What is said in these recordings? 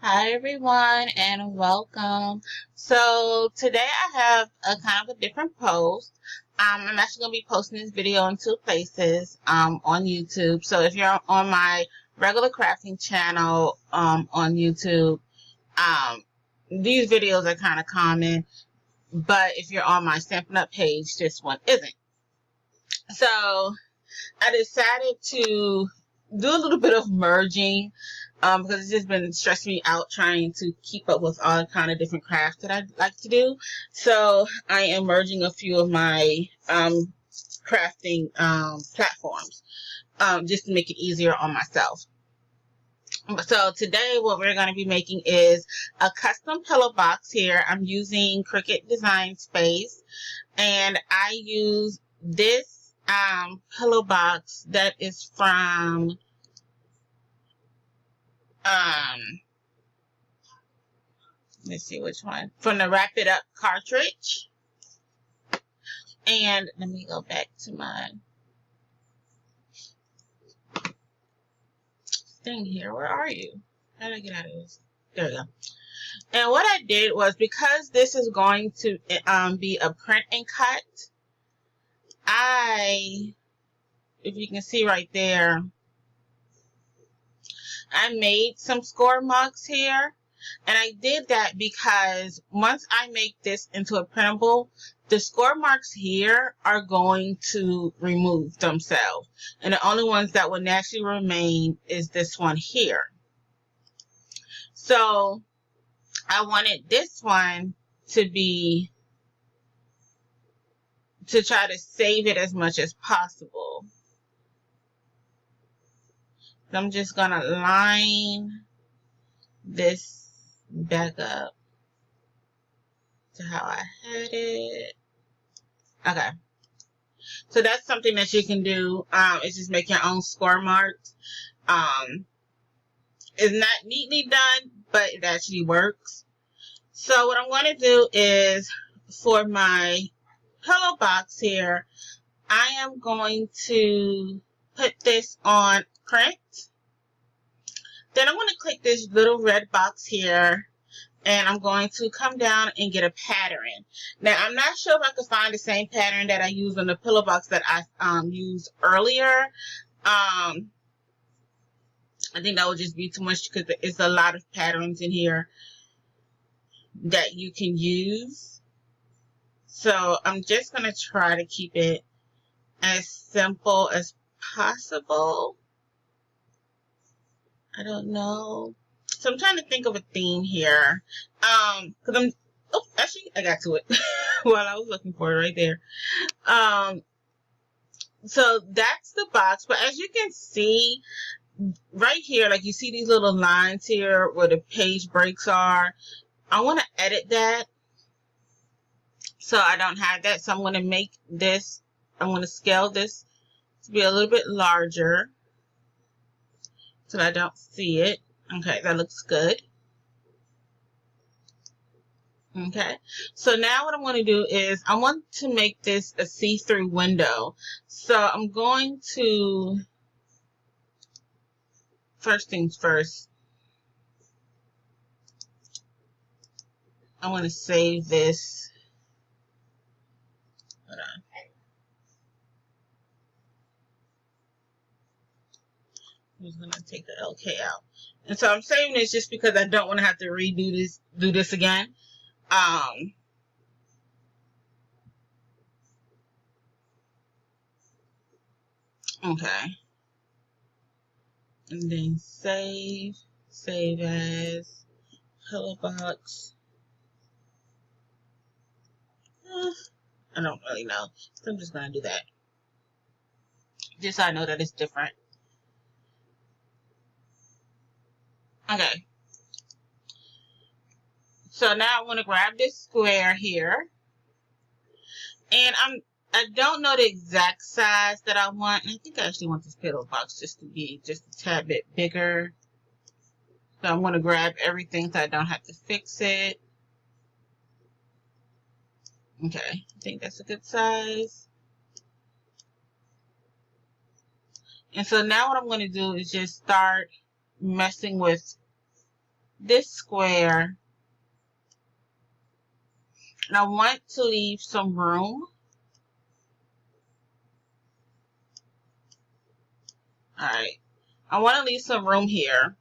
Hi everyone and welcome. So today I have a kind of a different post. I'm actually going to be posting this video in two places on YouTube. So if you're on my regular crafting channel on YouTube, these videos are kind of common. But if you're on my Stampin' Up page, this one isn't. So I decided to do a little bit of merging because it's just been stressing me out trying to keep up with all the kind of different crafts that I like to do. So I am merging a few of my crafting platforms just to make it easier on myself. So today what we're going to be making is a custom pillow box here. I'm using Cricut Design Space, and I use this pillow box that is from let's see which one, from the Wrap It Up cartridge. And let me go back to my thing here. Where are you? How did I get out of this? There we go. And what I did was, because this is going to be a print and cut, if you can see right there, I made some score marks here. And I did that because once I make this into a printable, the score marks here are going to remove themselves. And the only ones that will naturally remain is this one here. So I wanted this one to try to save it as much as possible. So I'm just going to line this back up to how I had it. Okay. So that's something that you can do. Is just make your own score marks. It's not neatly done, but it actually works. So what I'm going to do is, for my pillow box here, I am going to put this on print. Then I'm going to click this little red box here, and I'm going to come down and get a pattern. Now, I'm not sure if I can find the same pattern that I used on the pillow box that I used earlier. I think that would just be too much because there's a lot of patterns in here that you can use. So I'm just going to try to keep it as simple as possible. I don't know. So I'm trying to think of a theme here. Because actually I got to it while I was looking for it right there. So that's the box. But as you can see right here, like you see these little lines here where the page breaks are. I want to edit that so I don't have that. So I'm going to make this, I'm going to scale this to be a little bit larger so that I don't see it. Okay, that looks good. Okay, so now what I'm going to do is I want to make this a see-through window. So I'm going to, first things first, I want to save this. Hold on. I'm just going to take the LK out. And so I'm saving this just because I don't want to have to do this again. Okay. And then save as pillow box. I don't really know. So I'm just going to do that. Just so I know that it's different. Okay. So now I'm going to grab this square here. And I don't know the exact size that I want. I think I actually want this pillow box just to be just a tad bit bigger. So I'm going to grab everything so I don't have to fix it. Okay, I think that's a good size. And so now what I'm going to do is just start messing with this square, and I want to leave some room. Alright, I want to leave some room here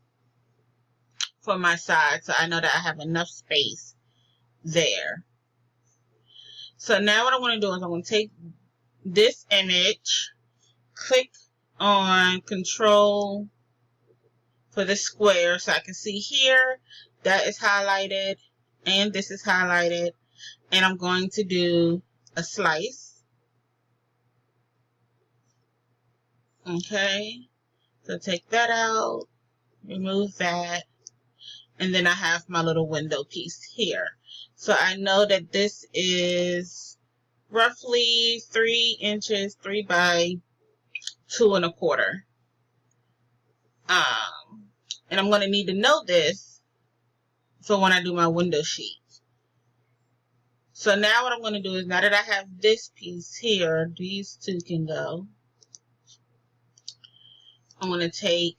for my side, so I know that I have enough space there. So now what I want to do is I'm going to take this image, click on Control for the square, so I can see here that is highlighted and this is highlighted, and I'm going to do a slice. Okay, so take that out, remove that, and then I have my little window piece here. So I know that this is roughly 3 inches, 3 by 2 1/4. And I'm going to need to know this for when I do my window sheet. So now what I'm going to do is, now that I have this piece here, these two can go. I'm going to take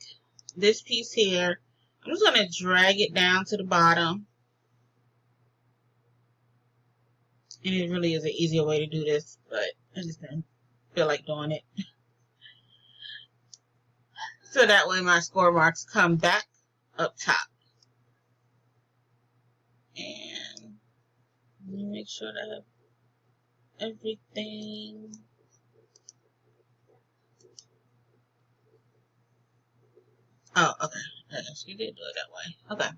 this piece here. I'm just going to drag it down to the bottom. And it really is an easier way to do this, but I just didn't feel like doing it. So that way my score marks come back up top. And let me make sure that I have everything. Oh, okay. Yes, you did do it that way. Okay.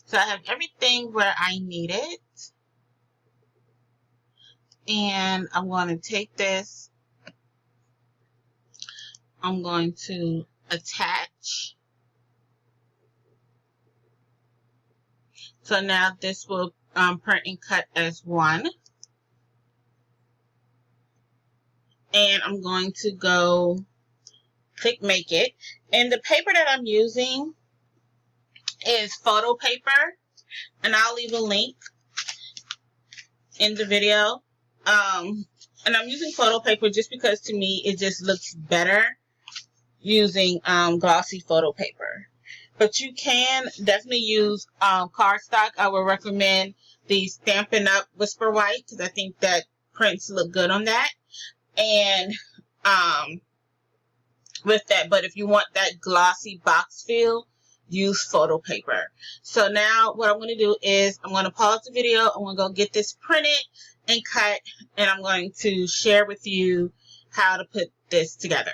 So I have everything where I need it. And I'm going to take this. I'm going to attach. So now this will print and cut as one. And I'm going to go click Make It. And the paper that I'm using is photo paper. And I'll leave a link in the video. And I'm using photo paper just because to me it just looks better using glossy photo paper. But you can definitely use cardstock. I would recommend the Stampin' Up Whisper White because I think that prints look good on that. And with that, but if you want that glossy box feel, use photo paper. So now what I'm going to do is I'm going to pause the video. I'm going to go get this printed and cut, and I'm going to share with you how to put this together.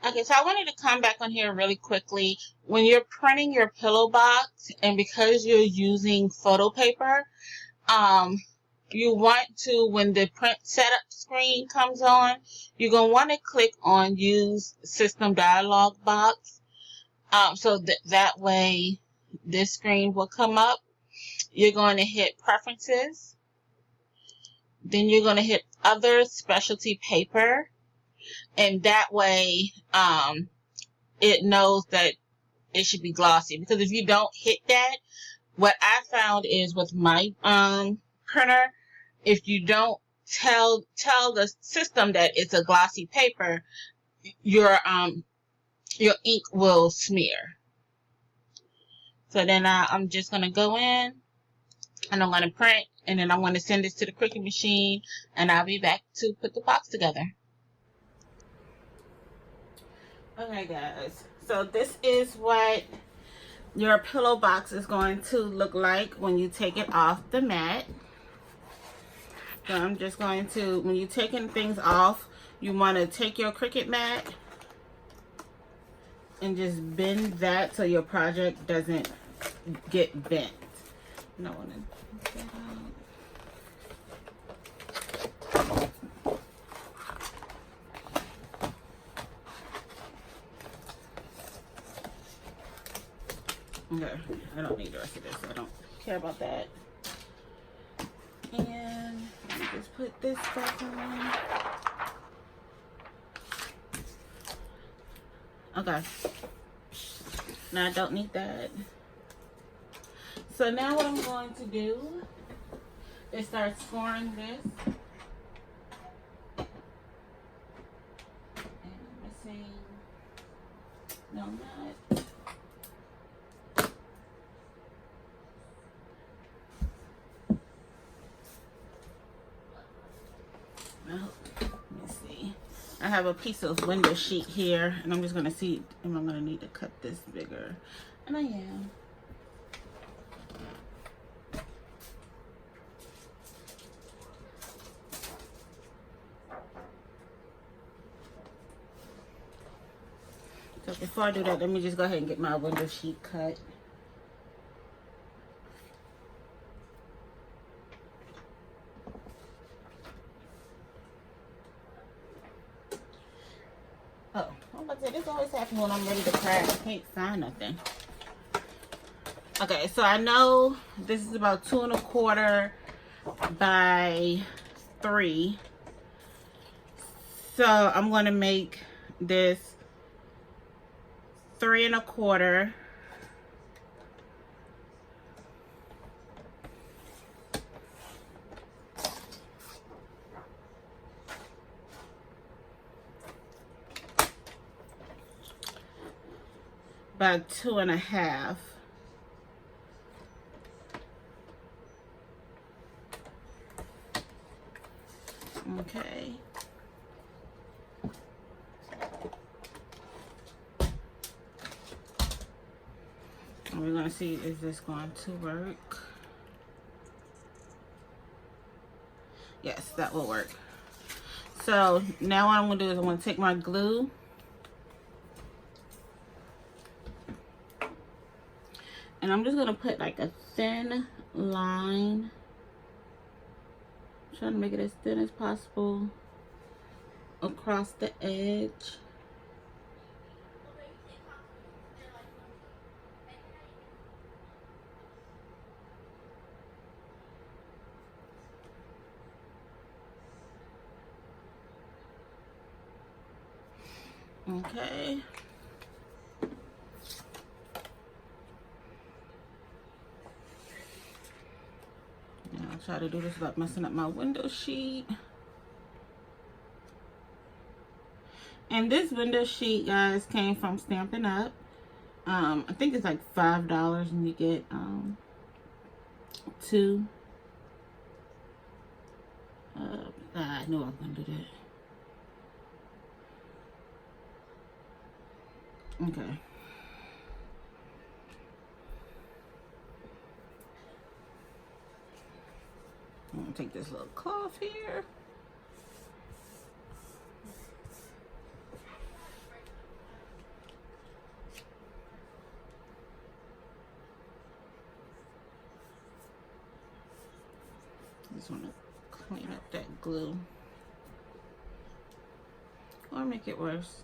Okay, so I wanted to come back on here really quickly. When you're printing your pillow box, and because you're using photo paper, you want to, when the print setup screen comes on, you're going to want to click on Use System Dialog Box. So that way this screen will come up. You're going to hit Preferences. Then you're going to hit Other Specialty Paper. And that way it knows that it should be glossy. Because if you don't hit that, what I found is with my printer, if you don't tell the system that it's a glossy paper, your ink will smear. So then I'm just going to go in and I'm going to print, and then I'm going to send this to the Cricut machine, and I'll be back to put the box together. Okay guys, so this is what your pillow box is going to look like when you take it off the mat. So I'm just going to, when you're taking things off, you want to take your Cricut mat and just bend that so your project doesn't get bent. And I want to take that out. Okay, I don't need the rest of this. I don't care about that. And let me just put this back on. Okay. Now I don't need that. So now what I'm going to do is start scoring this. And I'm missing No, not. Well, let me see. I have a piece of window sheet here, and I'm just gonna see if I'm gonna need to cut this bigger. And I am. So before I do that, let me just go ahead and get my window sheet cut. Oh, I'm about to say, this always happens when I'm ready to craft. I can't find nothing. Okay, so I know this is about 2 1/4 by 3. So I'm going to make this 3 1/4. By 2 1/2. Okay. And we're going to see, is this going to work? Yes, that will work. So now what I'm going to do is I'm going to take my glue. And I'm just going to put like a thin line. I'm trying to make it as thin as possible across the edge. Okay. Now I'll try to do this without messing up my window sheet. And this window sheet, guys, came from Stampin Up. I think it's like $5 and you get 2. I knew I was gonna do that. Okay. I'm gonna take this little cloth here. Just want to clean up that glue. Or make it worse.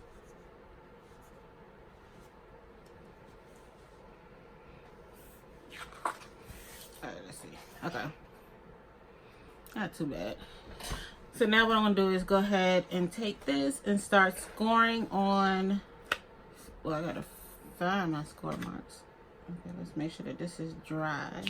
Alright, let's see. Okay. Not too bad. So now what I'm going to do is go ahead and take this and start scoring on... Well, I got to find my score marks. Okay, let's make sure that this is dry.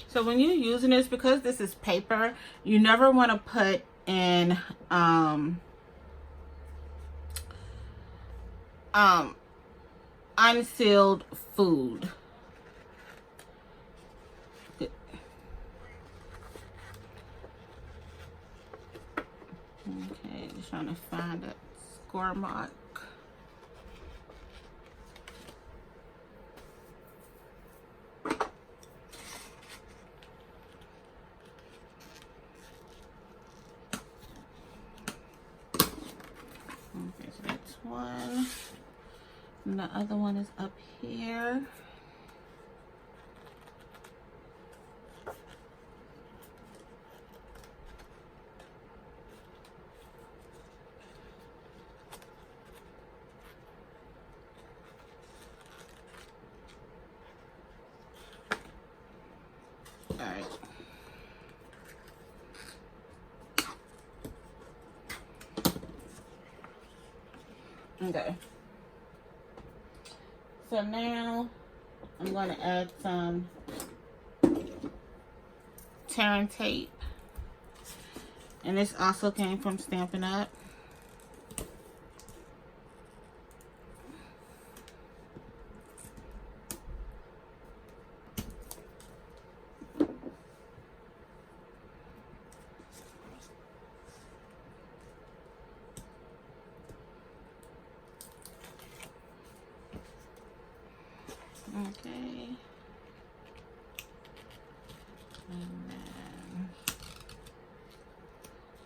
So when you're using this, because this is paper, you never want to put in unsealed food. Okay, just trying to find that score mark. Okay, so that's one. And the other one is up here. All right. Okay. So now I'm going to add some tearing tape. And this also came from Stampin' Up. Okay. And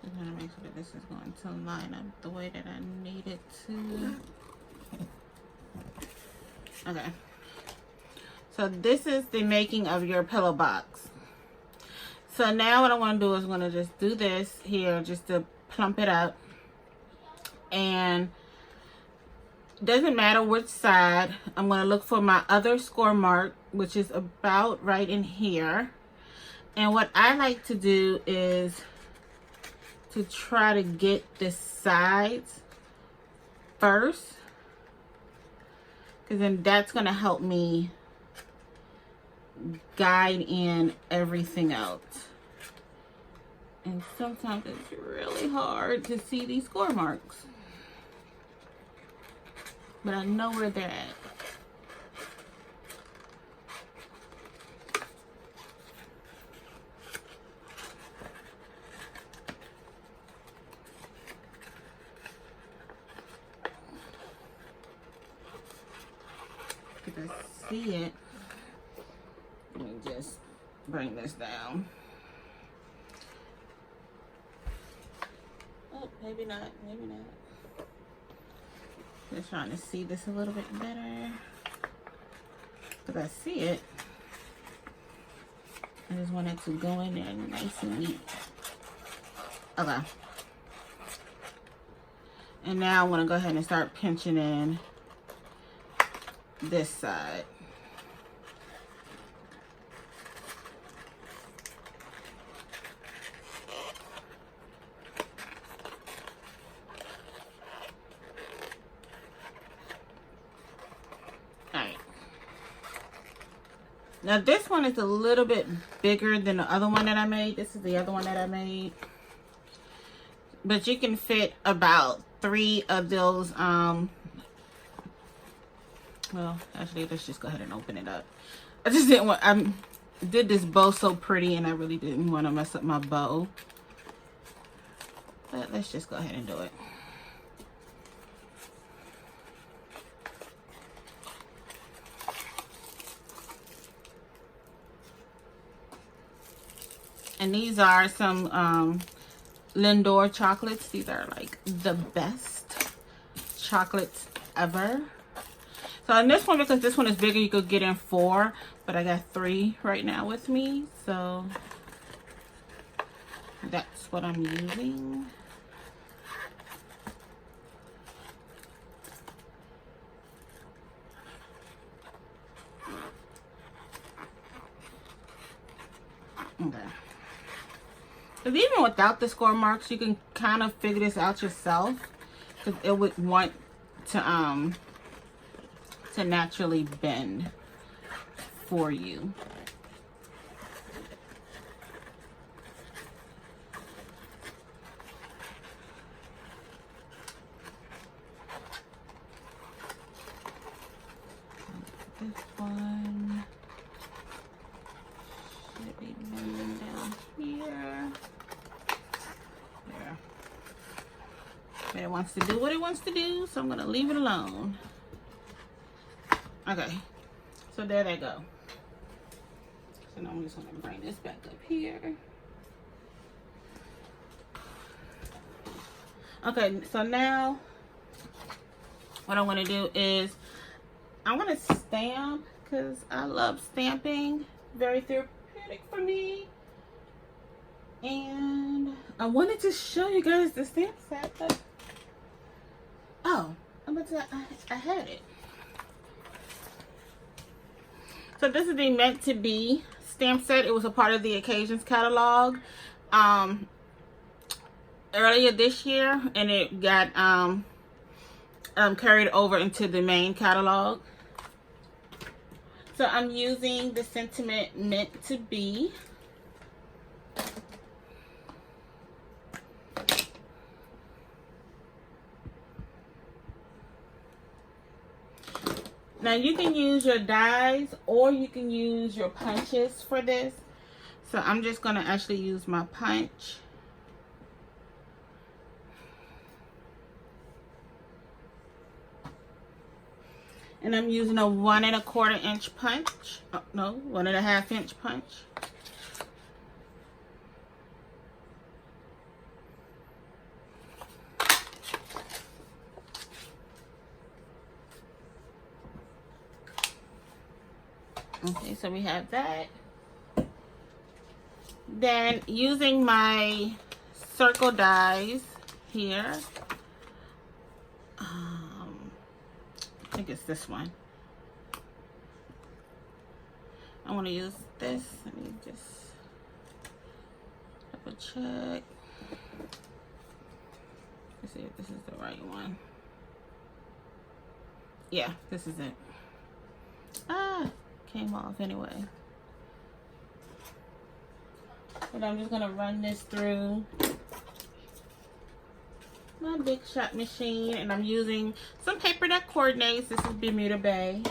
then I'm going to make sure that this is going to line up the way that I need it to. Okay. So this is the making of your pillow box. So now what I want to do is I'm going to just do this here just to plump it up. And doesn't matter which side. I'm going to look for my other score mark, which is about right in here. And what I like to do is to try to get the sides first, because then that's going to help me guide in everything else. And sometimes it's really hard to see these score marks, but I know where they're at. Because I see it. Let me just bring this down. Oh, maybe not, maybe not. Just trying to see this a little bit better. Because I see it. I just want it to go in there nice and neat. Okay. And now I want to go ahead and start pinching in this side. Alright. Now this one is a little bit bigger than the other one that I made. This is the other one that I made. But you can fit about 3 of those, well, actually, let's just go ahead and open it up. I just didn't want, I did this bow so pretty and I really didn't want to mess up my bow. But let's just go ahead and do it. And these are some Lindor chocolates. These are like the best chocolates ever. So in this one, because this one is bigger, you could get in 4, but I got 3 right now with me, so that's what I'm using. Okay. Because even without the score marks, you can kind of figure this out yourself, because it would want to naturally bend for you. This one should be bending down here. There. But it wants to do what it wants to do, so I'm going to leave it alone. Okay, so there they go. So now I'm just going to bring this back up here. Okay, so now what I'm going to do is I'm going to stamp, because I love stamping. Very therapeutic for me. And I wanted to show you guys the stamp set, but oh, I had it. So this is the Meant to Be stamp set. It was a part of the Occasions catalog earlier this year, and it got carried over into the main catalog. So I'm using the sentiment meant to be. Now you can use your dies or you can use your punches for this. So I'm just going to actually use my punch. And I'm using a 1 1/4 inch punch. Oh, no, 1 1/2 inch punch. Okay, so we have that. Then using my circle dies here. I think it's this one. I want to use this. Let me just double check. Let's see if this is the right one. Yeah, this is it. Ah, came off anyway. But I'm just gonna run this through my Big Shot machine, and I'm using some paper that coordinates. This is Bermuda Bay.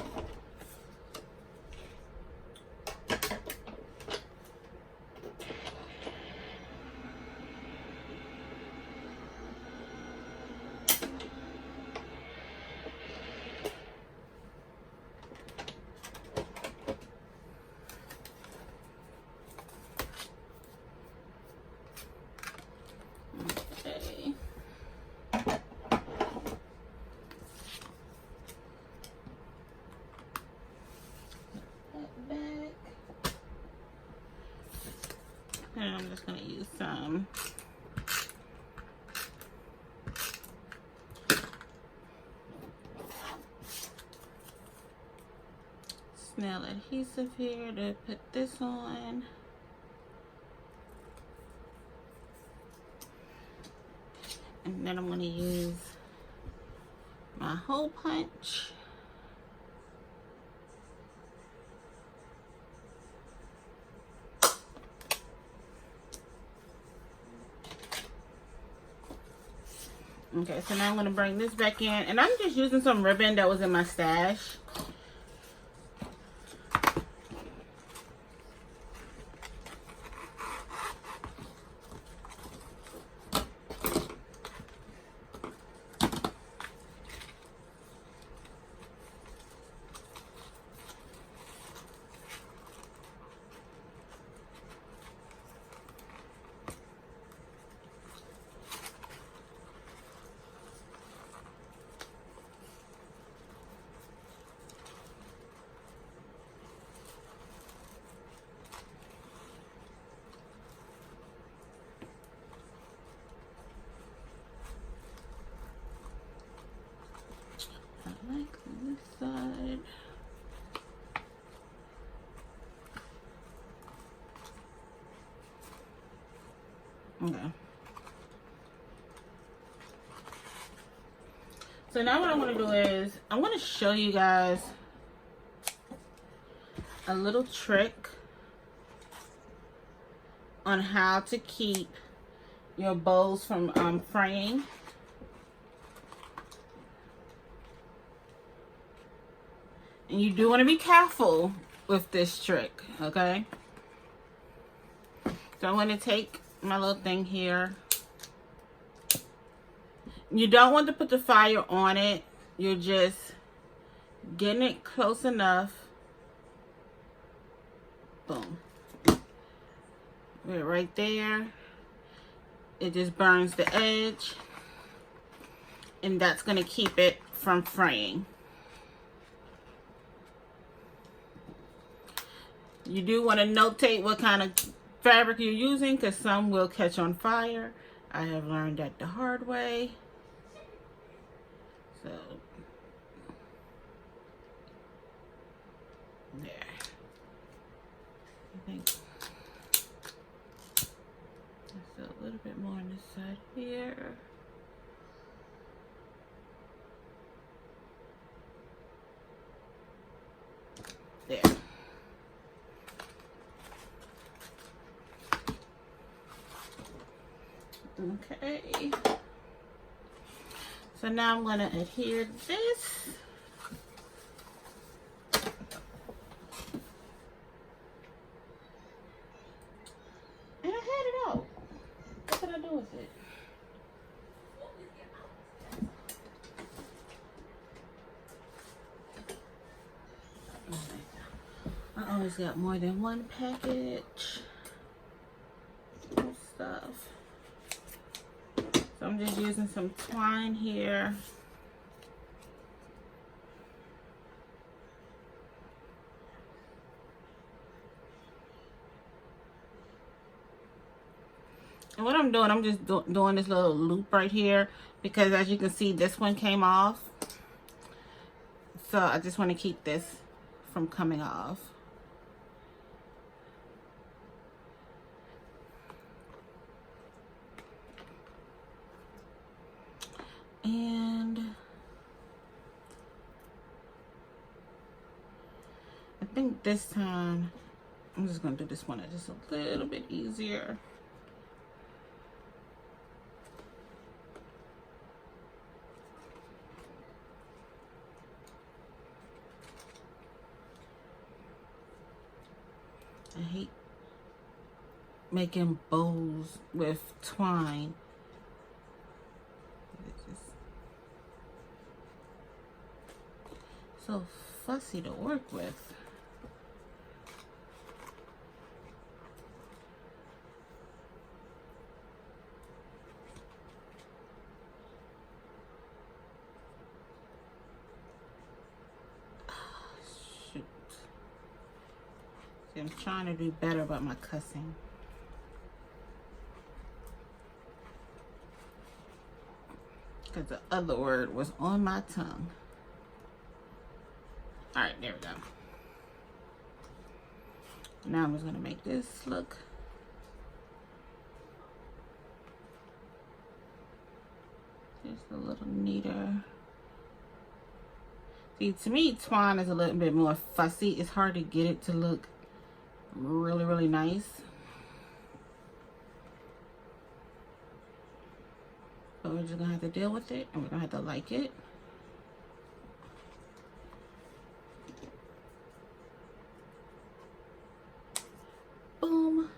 And I'm just going to use some snail adhesive here to put this on. And then I'm going to use my hole punch. Okay, so now I'm going to bring this back in, and I'm just using some ribbon that was in my stash. Like this side. Okay. So now what I'm going to do is I'm going to show you guys a little trick on how to keep your bows from fraying. And you do want to be careful with this trick, okay? So I'm going to take my little thing here. You don't want to put the fire on it. You're just getting it close enough. Boom. Right there. It just burns the edge. And that's going to keep it from fraying. You do want to notate what kind of fabric you're using, because some will catch on fire. I have learned that the hard way. So, there. I think there's a little bit more on this side here. There. Okay. So now I'm going to adhere this. And I had it out. What did I do with it? I always got more than one package of stuff. So I'm just using some twine here. And what I'm doing, I'm just doing this little loop right here because as you can see, this one came off. So I just want to keep this from coming off. And I think this time I'm just going to do this one just a little bit easier. I hate making bows with twine. It's just so fussy to work with. Shoot. See, I'm trying to do better about my cussing. Because the other word was on my tongue. Alright, there we go. Now I'm just going to make this look just a little neater. See, to me, twine is a little bit more fussy. It's hard to get it to look really, really nice. But we're just going to have to deal with it, and we're going to have to like it. Boom.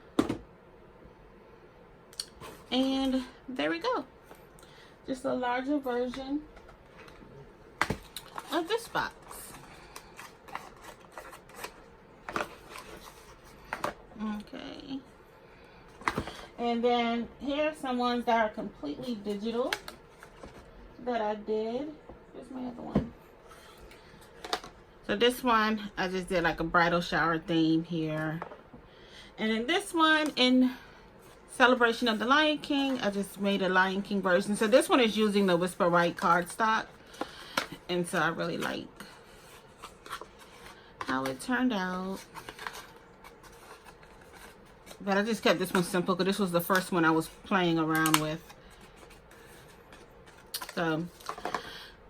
And there we go. Just a larger version of this box. Okay. And then here are some ones that are completely digital that I did. Here's my other one. So this one, I just did like a bridal shower theme here. And then this one, in celebration of the Lion King, I just made a Lion King version. So this one is using the Whisper White cardstock. And so I really like how it turned out. But I just kept this one simple because this was the first one I was playing around with. So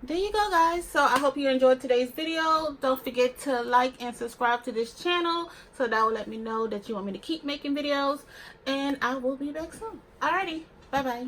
there you go, guys. So I hope you enjoyed today's video. Don't forget to like and subscribe to this channel, so that will let me know that you want me to keep making videos. And I will be back soon. Alrighty, bye bye.